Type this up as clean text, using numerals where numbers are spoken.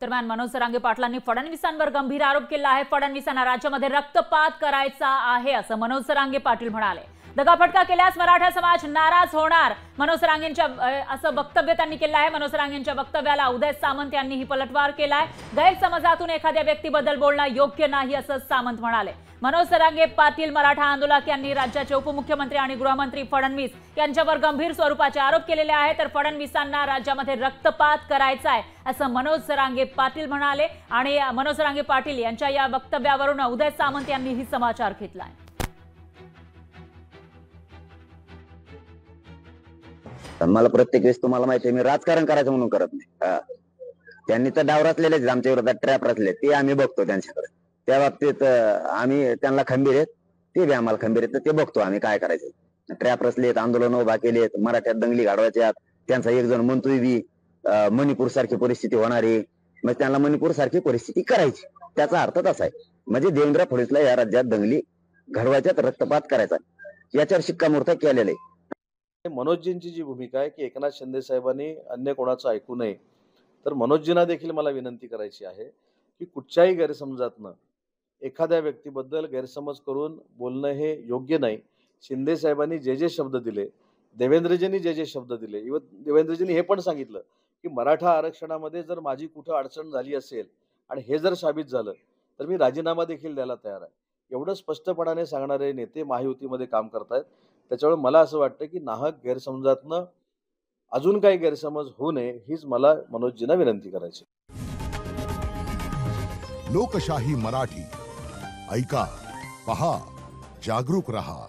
दरम्यान मनोज जरांगे पाटलांनी फडणवीसांवर गंभीर आरोप केला आहे। फडणवीसांना राज्यामध्ये रक्तपात करायचा आहे असं मनोज जरांगे पाटील म्हणाले। दगाफटका केल्यास मराठा समाज नाराज होणार, मनोज जरांगेंच्या असं वक्तव्य त्यांनी केलं आहे। मनोज जरांगेंच्या वक्तव्याला उदय सामंत यांनीही पलटवार केलाय। गैरसमजातून एखाद्या व्यक्तीबद्दल बोलणं योग्य नाही असं सामंत म्हणाले। मनोज जरांगे पाटील मराठा आंदोलक यांनी राज्याचे उपमुख्यमंत्री आणि गृहमंत्री फडणवीस यांच्यावर गंभीर स्वरूपाचे आरोप केलेले आहेत। तर फडणवीसांना राज्यामध्ये रक्तपात करायचा आहे असं मनोज जरांगे पाटील म्हणाले आणि मनोज जरांगे पाटील यांच्या या वक्तव्यावरून उदय सामंत यांनीही समाचार घेतलाय। मला प्रत्येक वेळेस तुम्हाला माहिती आहे मी राजकारण करायचं म्हणून करत नाही। त्यांनी तर डाव रचलेले आमच्या विरोधात ट्रॅप रचले ते आम्ही बघतो त्यांच्याकडे, त्या बाबतीत आम्ही त्यांना खंबीर आहेत, ते बी आम्हाला खंबीर आहेत, ते बघतो आम्ही काय करायचं। ट्रॅप रचलेत, आंदोलन उभा केलेत, मराठ्यात दंगली घडवायच्यात, त्यांचा एक जण म्हणतोय बी मणिपूर सारखी परिस्थिती होणारी, मग त्यांना मणिपूर सारखी परिस्थिती करायची, त्याचा अर्थ तसा आहे म्हणजे देवेंद्र फडणवीसला या राज्यात दंगली घडवायच्यात, रक्तपात करायचा, याच्यावर शिक्कामोर्तब केलेलं आहे। मनोजजींची जी भूमिका आहे की एकनाथ शिंदे साहेबांनी अन्य कोणाचं ऐकू नये, तर मनोजजींना देखील मला विनंती करायची आहे की कुठच्याही गैरसमजातनं एखाद्या व्यक्तीबद्दल गैरसमज करून बोलणं हे योग्य नाही। शिंदे साहेबांनी जे जे शब्द दिले, देवेंद्रजींनी जे जे शब्द दिले, इव्हन देवेंद्रजींनी हे पण सांगितलं की मराठा आरक्षणामध्ये जर माझी कुठं अडचण झाली असेल आणि हे जर साबित झालं तर मी राजीनामा देखील द्यायला तयार आहे। एवढं स्पष्टपणाने सांगणारे नेते महायुतीमध्ये काम करतायत, त्याच्यामुळे मला असं वाटतं की नाहक गैरसमजातनं अजून काही गैरसमज होऊ नये हीच मला मनोजजींना विनंती करायची। लोकशाही मराठी ऐका, पहा, जागरूक रहा।